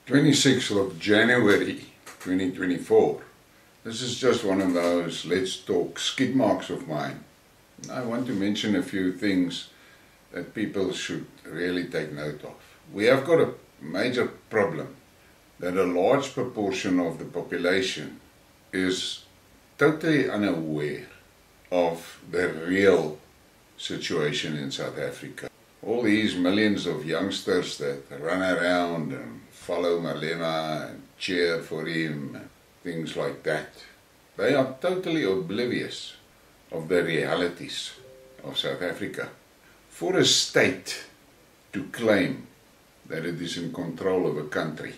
26th of January 2024. This is just one of those let's talk skidmarks of mine. I want to mention a few things that people should really take note of. We have got a major problem that a large proportion of the population is totally unaware of the real situation in South Africa. All these millions of youngsters that run around and follow Malema and cheer for him and things like that, they are totally oblivious of the realities of South Africa. For a state to claim that it is in control of a country,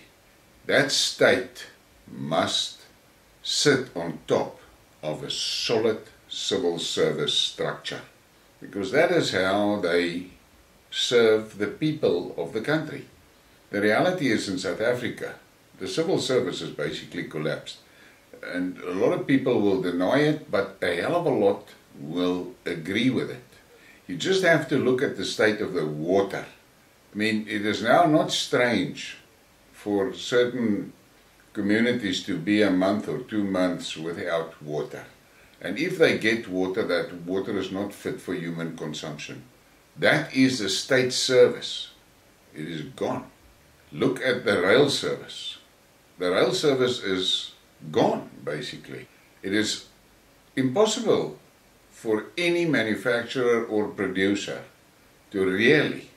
that state must sit on top of a solid civil service structure, because that is how they serve the people of the country. The reality is, in South Africa, the civil service has basically collapsed. And a lot of people will deny it, but a hell of a lot will agree with it. You just have to look at the state of the water. I mean, it is now not strange for certain communities to be a month or 2 months without water. And if they get water, that water is not fit for human consumption. That is the state service. It is gone. Look at the rail service. The rail service is gone, basically. It is impossible for any manufacturer or producer to really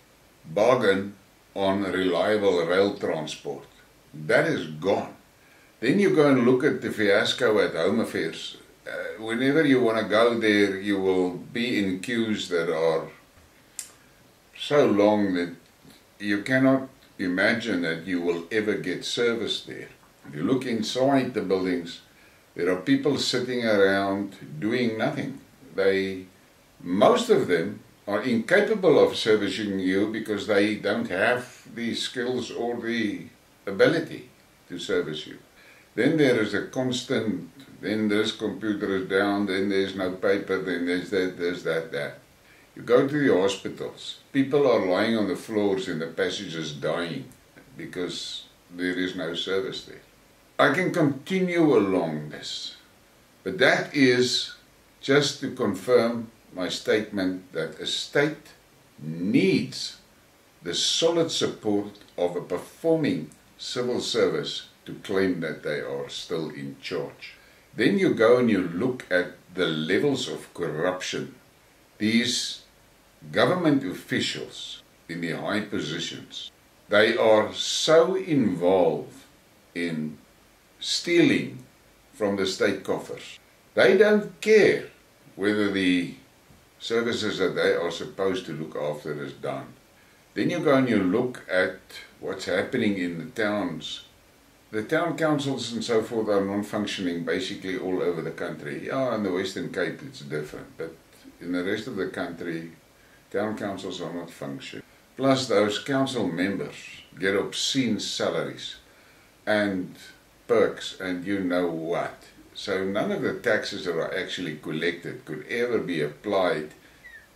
bargain on reliable rail transport. That is gone. Then you go and look at the fiasco at Home Affairs. Whenever you want to go there, you will be in queues that are so long that you cannot imagine that you will ever get service there. If you look inside the buildings, there are people sitting around doing nothing. Most of them are incapable of servicing you because they don't have the skills or the ability to service you. Then there is a constant, then this computer is down, then there's no paper, then there's that. You go to the hospitals, people are lying on the floors in the passages dying because there is no service there. I can continue along this, but that is just to confirm my statement that a state needs the solid support of a performing civil service to claim that they are still in charge. Then you go and you look at the levels of corruption. These government officials in the high positions, they are so involved in stealing from the state coffers. They don't care whether the services that they are supposed to look after is done. Then you go and you look at what's happening in the towns. The town councils and so forth are non-functioning basically all over the country. Yeah, in the Western Cape it's different, but in the rest of the country, town councils are not functioning. Plus those council members get obscene salaries and perks and you know what. So none of the taxes that are actually collected could ever be applied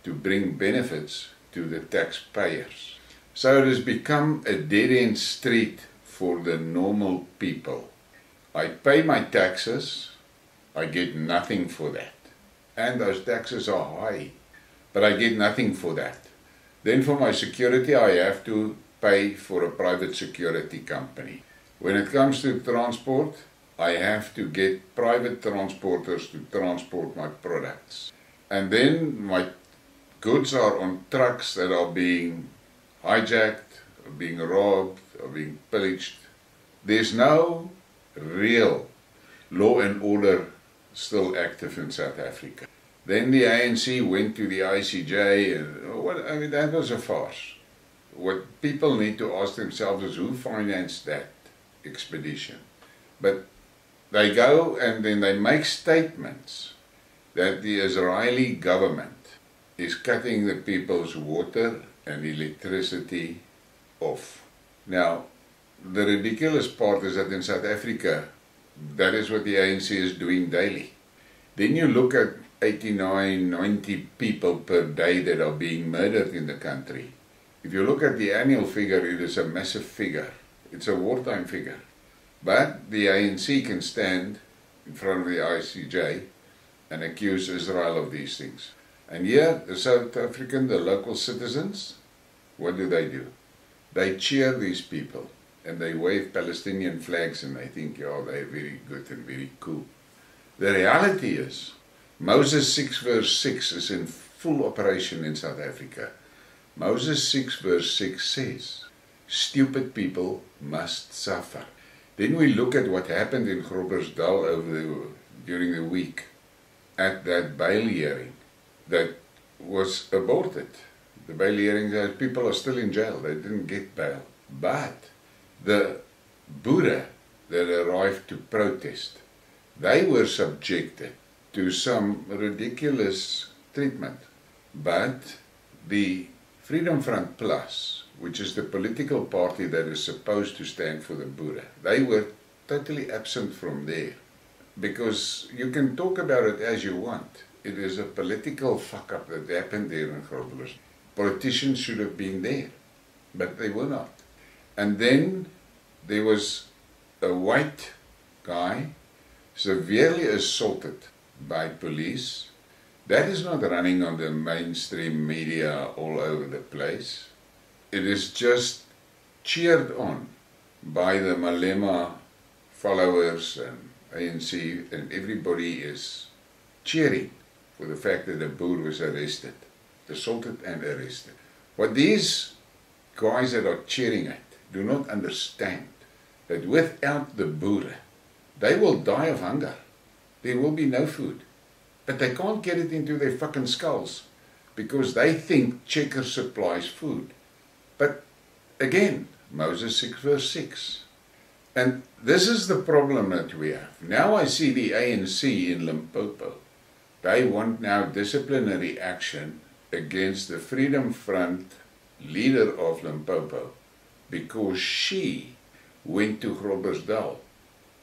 to bring benefits to the taxpayers. So it has become a dead-end street for the normal people. I pay my taxes, I get nothing for that. And those taxes are high, but I get nothing for that. Then for my security, I have to pay for a private security company. When it comes to transport, I have to get private transporters to transport my products. And my goods are on trucks that are being hijacked, are being robbed, are being pillaged. There's no real law and order still active in South Africa. Then the ANC went to the ICJ, and that was a farce. What people need to ask themselves is who financed that expedition. But they go and then they make statements that the Israeli government is cutting the people's water and electricity off. Now, the ridiculous part is that in South Africa, that is what the ANC is doing daily. Then you look at 89, 90 people per day that are being murdered in the country. If you look at the annual figure, it is a massive figure. It's a wartime figure. But the ANC can stand in front of the ICJ and accuse Israel of these things. And here, the South African, the local citizens, what do? They cheer these people and they wave Palestinian flags and they think, yeah, they're very good and very cool. The reality is, Moses 6 verse 6 is in full operation in South Africa. Moses 6 verse 6 says, stupid people must suffer. Then we look at what happened in Groblersdal during the week at that bail hearing that was aborted. The bail hearing, people are still in jail, they didn't get bail. But the Boere that arrived to protest, they were subjected to some ridiculous treatment. But the Freedom Front Plus, which is the political party that is supposed to stand for the Boere, they were totally absent from there. Because you can talk about it as you want. It is a political fuck-up that happened there in Groblersdal. Politicians should have been there, but they were not. And then there was a white guy severely assaulted by police. That is not running on the mainstream media all over the place. It is just cheered on by the Malema followers and ANC, and everybody is cheering for the fact that a Boer was arrested, assaulted and arrested. What these guys that are cheering at do not understand, that without the Boere, they will die of hunger. There will be no food. But they can't get it into their fucking skulls because they think Checkers supplies food. But again, Moses 6 verse 6. And this is the problem that we have. Now I see the ANC in Limpopo. They want now disciplinary action against the Freedom Front leader of Limpopo because she went to Groblersdal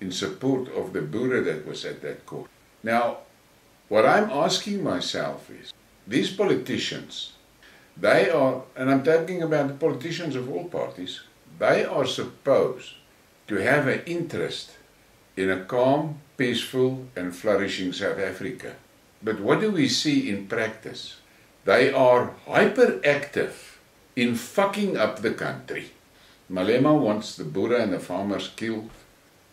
in support of the Boere that was at that court. Now, what I'm asking myself is, these politicians, they are, and I'm talking about the politicians of all parties, they are supposed to have an interest in a calm, peaceful and flourishing South Africa. But what do we see in practice? They are hyperactive in fucking up the country. Malema wants the Boere and the farmers killed.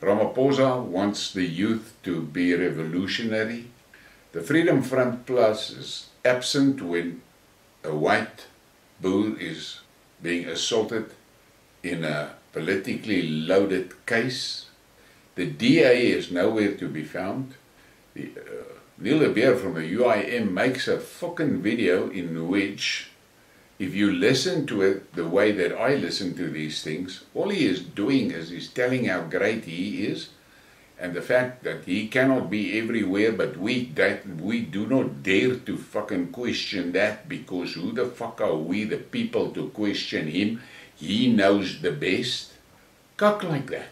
Ramaphosa wants the youth to be revolutionary. The Freedom Front Plus is absent when a white Boer is being assaulted in a politically loaded case. The DA is nowhere to be found. Neil de Beer from the UIM makes a fucking video in which, if you listen to it the way that I listen to these things, all he is doing is he's telling how great he is, and the fact that he cannot be everywhere, but we do not dare to fucking question that, because who the fuck are we, the people, to question him? He knows the best. Cock like that.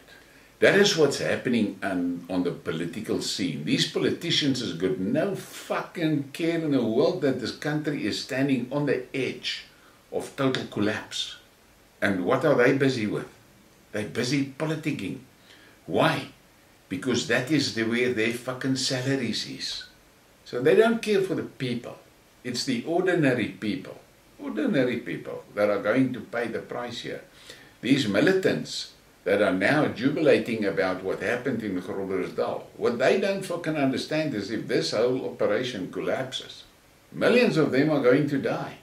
That is what's happening on the political scene. These politicians has got no fucking care in the world that this country is standing on the edge of total collapse. And what are they busy with? They're busy politicking. Why? Because that is where their fucking salaries is. So they don't care for the people. It's the ordinary people that are going to pay the price here. These militants that are now jubilating about what happened in Groblersdal, what they don't fucking understand is if this whole operation collapses, millions of them are going to die.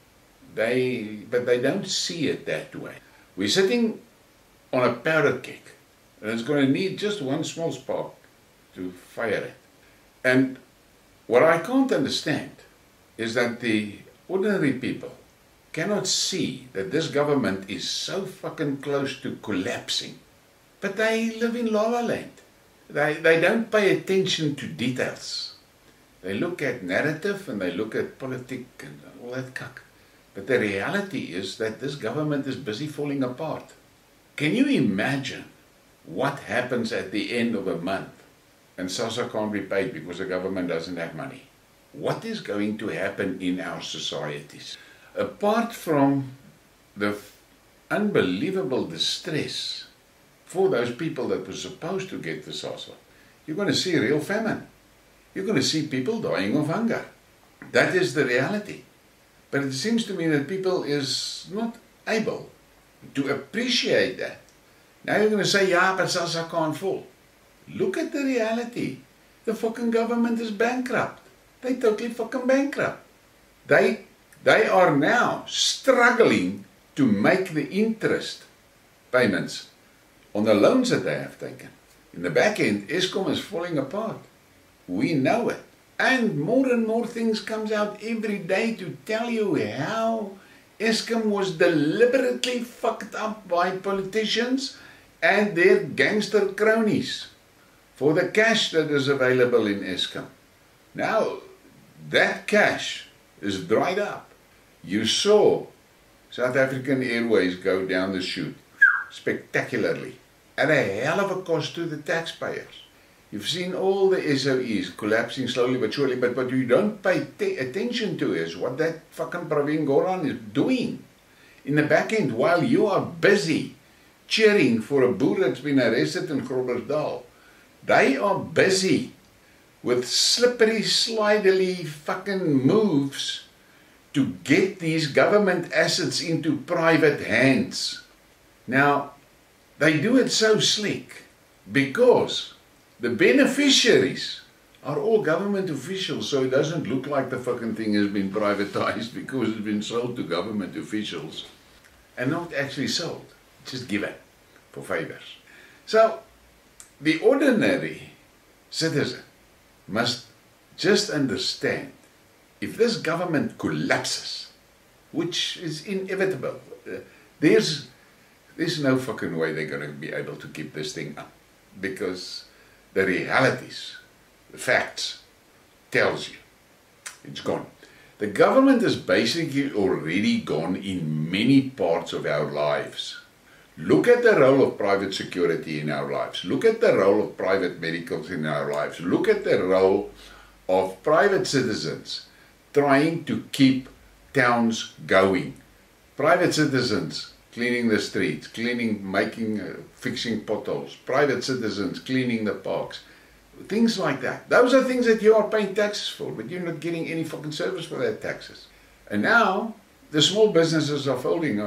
But they don't see it that way. We're sitting on a powder keg, and it's going to need just one small spark to fire it. And what I can't understand is that the ordinary people cannot see that this government is so fucking close to collapsing. But they live in La La Land. They don't pay attention to details. They look at narrative and they look at politics and all that cuck. But the reality is that this government is busy falling apart. Can you imagine what happens at the end of a month and SASSA can't be paid because the government doesn't have money? What is going to happen in our societies? Apart from the unbelievable distress for those people that were supposed to get the sasa, you're going to see real famine. You're going to see people dying of hunger. That is the reality. But it seems to me that people is not able to appreciate that. Now you're going to say, yeah, but sasa can't fall. Look at the reality. The fucking government is bankrupt. They're totally fucking bankrupt. They are now struggling to make the interest payments on the loans that they have taken. In the back end, Eskom is falling apart. We know it. And more things comes out every day to tell you how Eskom was deliberately fucked up by politicians and their gangster cronies for the cash that is available in Eskom. Now, that cash is dried up. You saw South African Airways go down the chute spectacularly at a hell of a cost to the taxpayers. You've seen all the SOEs collapsing slowly but surely, but what you don't pay attention to is what that fucking Pravin Goran is doing in the back end while you are busy cheering for a boer that's been arrested in Groblersdal. They are busy with slippery, slidily fucking moves to get these government assets into private hands. Now, they do it so slick because the beneficiaries are all government officials, so it doesn't look like the fucking thing has been privatized because it's been sold to government officials and not actually sold, just given for favors. So, the ordinary citizen must just understand, if this government collapses, which is inevitable, there's no fucking way they're going to be able to keep this thing up, because the realities, the facts, tells you it's gone. The government is basically already gone in many parts of our lives. Look at the role of private security in our lives. Look at the role of private medicals in our lives. Look at the role of private citizens trying to keep towns going. Private citizens cleaning the streets, fixing potholes, private citizens cleaning the parks, things like that. Those are things that you are paying taxes for, but you're not getting any fucking service for that taxes. And now, the small businesses are folding.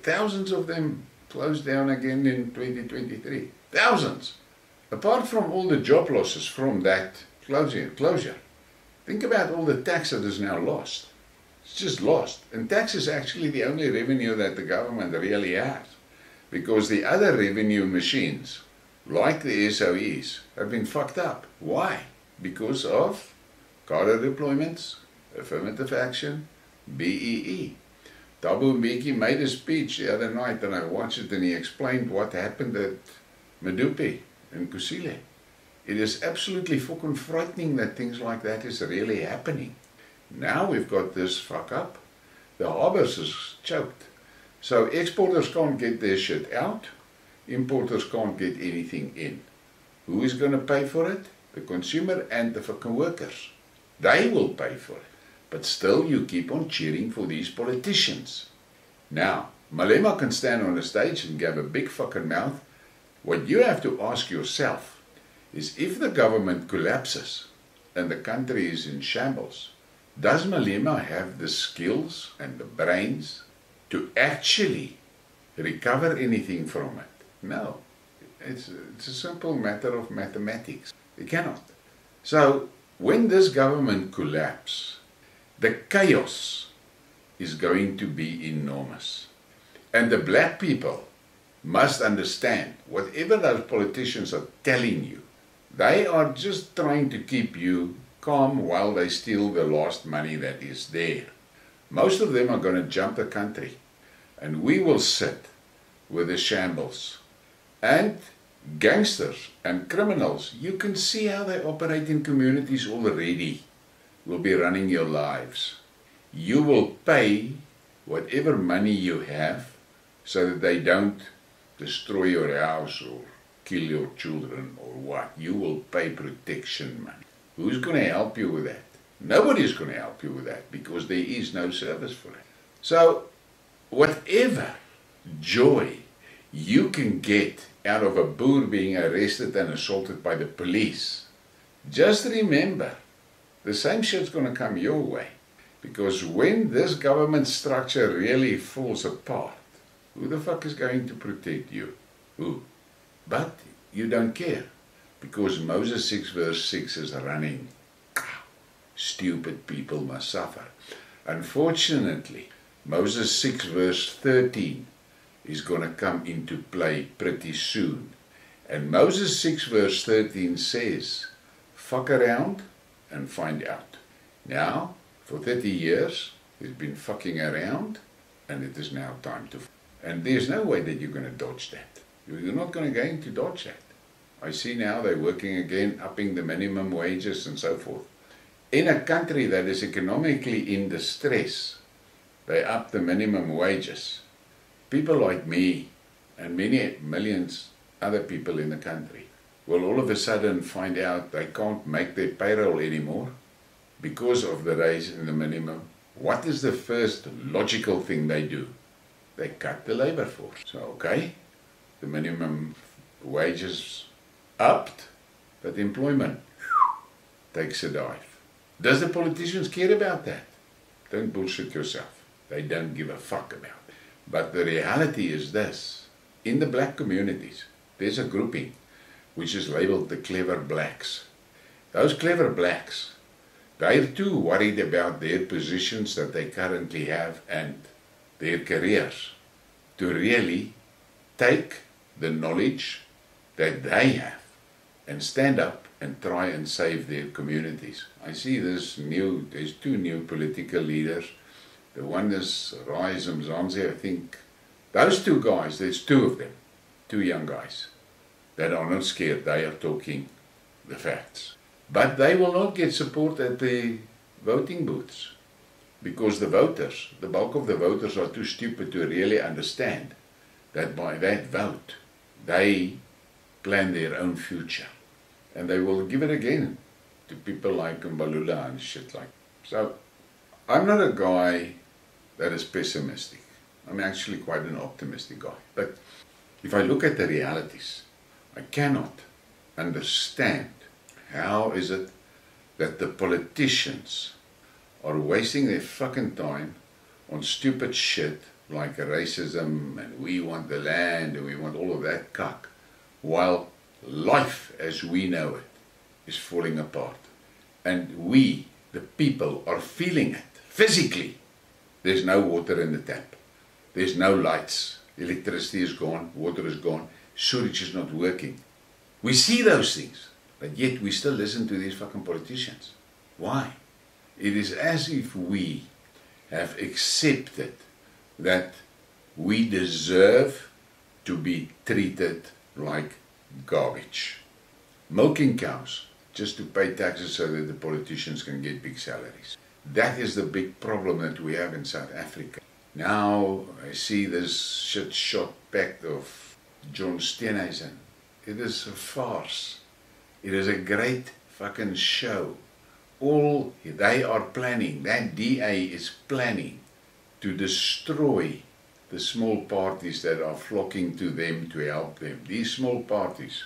Thousands of them closed down again in 2023. Thousands. Apart from all the job losses from that closure, think about all the tax that is now lost. It's just lost. And tax is actually the only revenue that the government really has. Because the other revenue machines, like the SOEs, have been fucked up. Why? Because of cadre deployments, affirmative action, BEE. Thabo Mbeki made a speech the other night and I watched it, and he explained what happened at Medupi in Kusile. It is absolutely fucking frightening that things like that is really happening. Now we've got this fuck up. The harbours is choked. So exporters can't get their shit out. Importers can't get anything in. Who is going to pay for it? The consumer and the fucking workers. They will pay for it. But still you keep on cheering for these politicians. Now, Malema can stand on a stage and give a big fucking mouth. What you have to ask yourself is, if the government collapses and the country is in shambles, does Malema have the skills and the brains to actually recover anything from it? No. It's a simple matter of mathematics. They cannot. So, when this government collapses, the chaos is going to be enormous. And the black people must understand, whatever those politicians are telling you, they are just trying to keep you calm while they steal the last money that is there. Most of them are going to jump the country, and we will sit with the shambles. And gangsters and criminals, you can see how they operate in communities already, will be running your lives. You will pay whatever money you have so that they don't destroy your house or kill your children or what. You will pay protection money. Who's going to help you with that? Nobody's going to help you with that because there is no service for it. So, whatever joy you can get out of a boer being arrested and assaulted by the police, just remember, the same shit's going to come your way. Because when this government structure really falls apart, who the fuck is going to protect you? Who? But you don't care. Because Moses 6 verse 6 is running. Stupid people must suffer. Unfortunately, Moses 6 verse 13 is going to come into play pretty soon. And Moses 6 verse 13 says, fuck around and find out. Now, for 30 years, he's been fucking around, and it is now time to... And there's no way that you're going to dodge that. You're not going to dodge that. I see now they're working again, upping the minimum wages and so forth. In a country that is economically in distress, they up the minimum wages. People like me and many millions other people in the country will all of a sudden find out they can't make their payroll anymore because of the raise in the minimum. What is the first logical thing they do? They cut the labor force. So, okay, the minimum wages upped, but employment takes a dive. Does the politicians care about that? Don't bullshit yourself. They don't give a fuck about it. But the reality is this. In the black communities, there's a grouping which is labeled the clever blacks. Those clever blacks, they're too worried about their positions that they currently have and their careers to really take the knowledge that they have and stand up and try and save their communities. I see there's two new political leaders. The one is RSA, I think. Those two guys, there's two of them, two young guys that are not scared. They are talking the facts. But they will not get support at the voting booths because the voters, the bulk of the voters are too stupid to really understand that by that vote, they plan their own future. And they will give it again to people like Mbalula and shit like that. So, I'm not a guy that is pessimistic. I'm actually quite an optimistic guy. But if I look at the realities, I cannot understand how is it that the politicians are wasting their fucking time on stupid shit like racism and we want the land and we want all of that cuck, while life as we know it is falling apart. And we, the people, are feeling it physically. There's no water in the tap. There's no lights. Electricity is gone. Water is gone. Sewage is not working. We see those things, but yet we still listen to these fucking politicians. Why? It is as if we have accepted that we deserve to be treated like garbage. Milking cows just to pay taxes so that the politicians can get big salaries. That is the big problem that we have in South Africa. Now I see this shit shot pack of John Steenhuisen. It is a farce. It is a great fucking show. All they are planning, that DA is planning to destroy the small parties that are flocking to them to help them. These small parties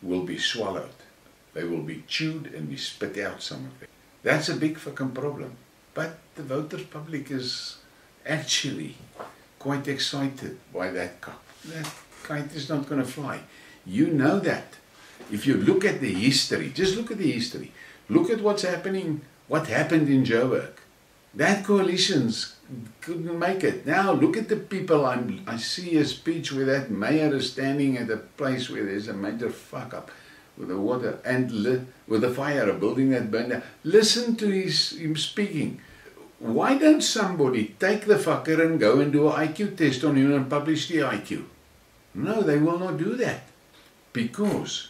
will be swallowed. They will be chewed and be spit out, some of them. That's a big fucking problem. But the voters' public is actually quite excited by that kite. That kite is not going to fly. You know that. If you look at the history, just look at the history. Look at what's happening, what happened in Joburg. That coalitions couldn't make it. Now look at the people. I see a speech where that mayor is standing at a place where there's a major fuck up with the water and with the fire, a building that burned down. Listen to him speaking. Why don't somebody take the fucker and go and do an IQ test on him and publish the IQ? No, they will not do that. Because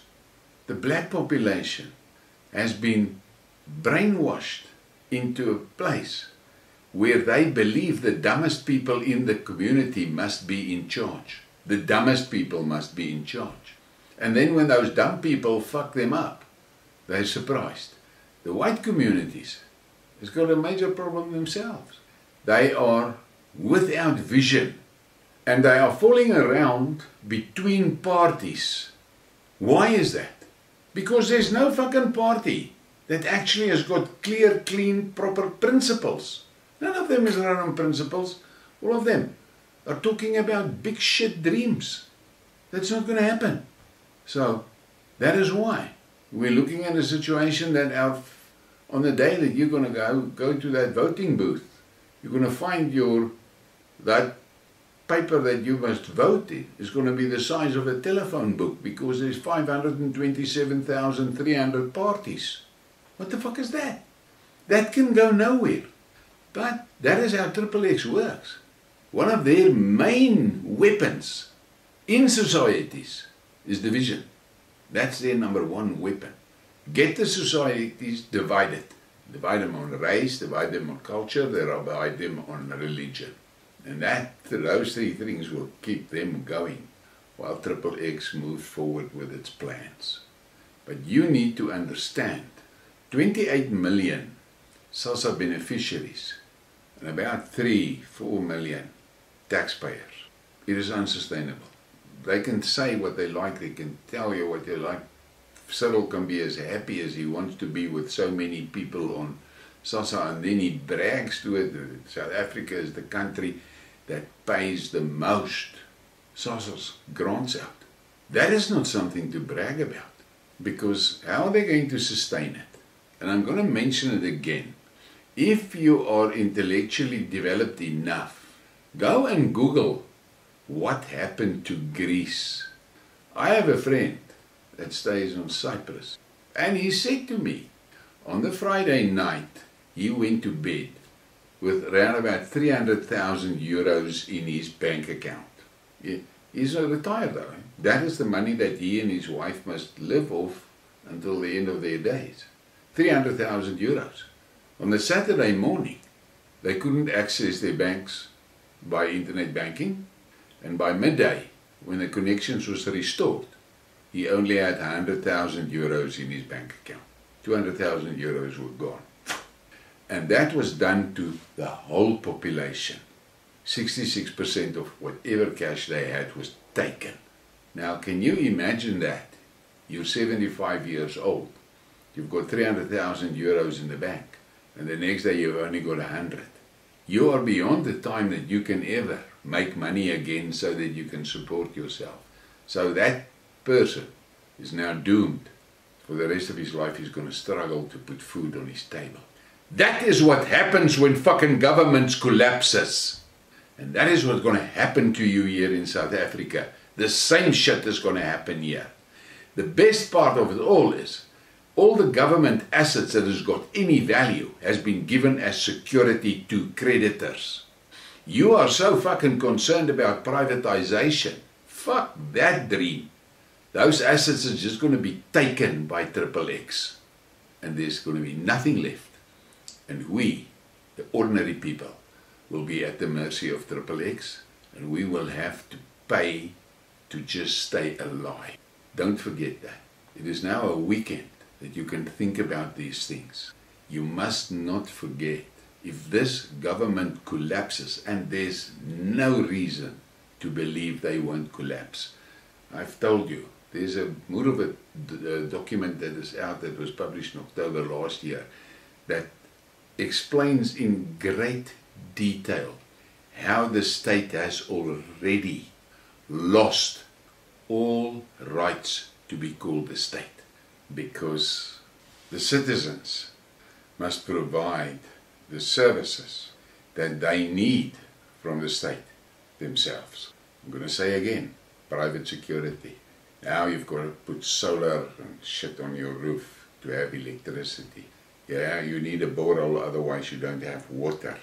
the black population has been brainwashed into a place where they believe the dumbest people in the community must be in charge. The dumbest people must be in charge. And then when those dumb people fuck them up, they're surprised. The white communities has got a major problem themselves. They are without vision And they are falling around between parties. Why is that? Because there's no fucking party that actually has got clear, clean, proper principles. None of them is run on principles. All of them are talking about big shit dreams. That's not going to happen. So that is why we're looking at a situation that on the day that you're going to go to that voting booth, you're going to find that paper that you must vote in is going to be the size of a telephone book because there's 527,300 parties. What the fuck is that? That can go nowhere. But that is how XXX works. One of their main weapons in societies is division. That's their number one weapon. Get the societies divided. Divide them on race, divide them on culture, divide them on religion. And those three things will keep them going while XXX moves forward with its plans. But you need to understand, 28 million SASSA beneficiaries and about 3-4 million taxpayers. It is unsustainable. They can say what they like, they can tell you what they like. Cyril can be as happy as he wants to be with so many people on SASSA, and then he brags to it that South Africa is the country that pays the most SASSA's grants out. That is not something to brag about, because how are they going to sustain it? And I'm going to mention it again. If you are intellectually developed enough, go and Google what happened to Greece. I have a friend that stays on Cyprus, and he said to me, on the Friday night, he went to bed with around about 300,000 euros in his bank account. He's not retired though. That is the money that he and his wife must live off until the end of their days. 300,000 euros. On the Saturday morning, they couldn't access their banks by internet banking, and by midday, when the connections was restored, he only had 100,000 euros in his bank account. 200,000 euros were gone. And that was done to the whole population. 66% of whatever cash they had was taken. Now, can you imagine that? You're 75 years old. You've got 300,000 euros in the bank, and the next day you've only got 100. You are beyond the time that you can ever make money again so that you can support yourself. So that person is now doomed. For the rest of his life, he's going to struggle to put food on his table. That is what happens when fucking governments collapses. And that is what's going to happen to you here in South Africa. The same shit is going to happen here. The best part of it all is, all the government assets that has got any value has been given as security to creditors. You are so fucking concerned about privatization. Fuck that dream. Those assets are just going to be taken by XXX. And there's going to be nothing left. And we, the ordinary people, will be at the mercy of XXX. And we will have to pay to just stay alive. Don't forget that. It is now a weekend that you can think about these things. You must not forget, if this government collapses, and there's no reason to believe they won't collapse. I've told you, there's a document that is out that was published in October last year that explains in great detail how the state has already lost all rights to be called a state, because the citizens must provide the services that they need from the state themselves. I'm going to say again, private security. Now you've got to put solar and shit on your roof to have electricity. Yeah, you need a borehole, otherwise you don't have water.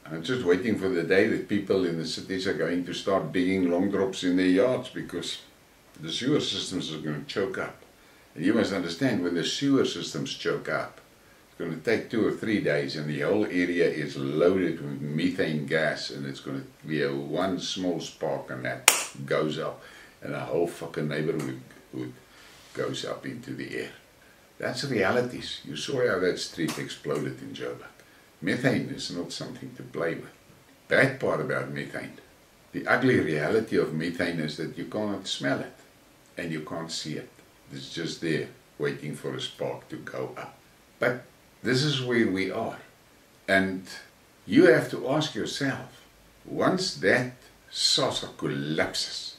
I'm just waiting for the day that people in the cities are going to start digging long drops in their yards, because the sewer systems are going to choke up. And you must understand, when the sewer systems choke up, it's going to take 2 or 3 days, and the whole area is loaded with methane gas, and it's going to be one small spark, and that goes up, and the whole fucking neighborhood goes up into the air. That's realities. You saw how that street exploded in Joburg. Methane is not something to play with. Bad part about methane The ugly reality of methane is that you cannot smell it and you can't see it. It's just there, waiting for a spark to go up. But this is where we are. And you have to ask yourself, once that saucer collapses,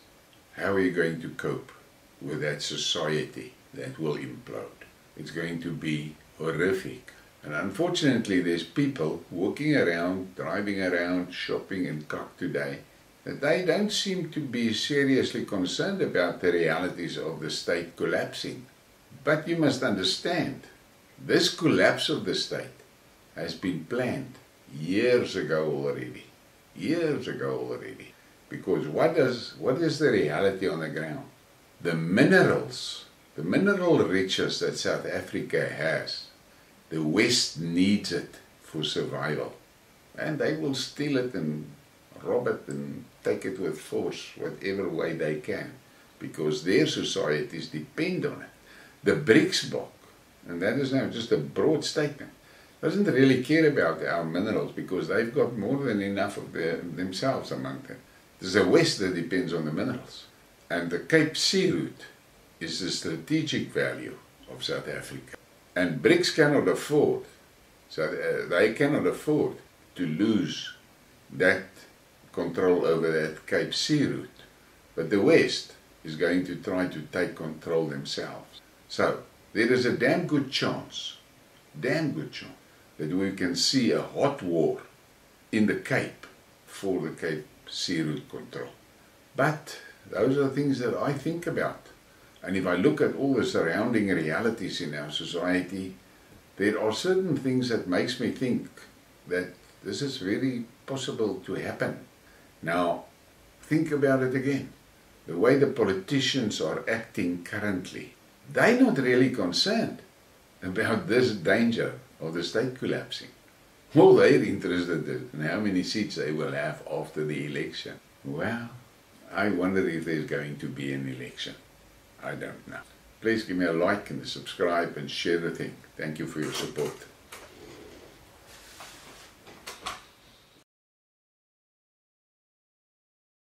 how are you going to cope with that society that will implode? It's going to be horrific. And unfortunately, there's people walking around, driving around, shopping in Kak today, that they don't seem to be seriously concerned about the realities of the state collapsing. But you must understand, this collapse of the state has been planned years ago already. Years ago already. Because what is the reality on the ground? The minerals, the mineral riches that South Africa has, the West needs it for survival. And they will steal it and rob it and take it with force, whatever way they can, because their societies depend on it. The Briekmerke, and that is now just a broad statement, doesn't really care about our minerals because they've got more than enough of themselves among them. There's the West that depends on the minerals. And the Cape Sea route is the strategic value of South Africa. And BRICS cannot afford, so they cannot afford to lose that control over that Cape Sea route. But the West is going to try to take control themselves. So there is a damn good chance, that we can see a hot war in the Cape for the Cape Sea route control. But those are things that I think about. And if I look at all the surrounding realities in our society, there are certain things that makes me think that this is very possible to happen. Now, think about it again. The way the politicians are acting currently, they're not really concerned about this danger of the state collapsing. All they're interested in how many seats they will have after the election. Well, I wonder if there's going to be an election. I don't know. Please give me a like and subscribe and share the thing. Thank you for your support.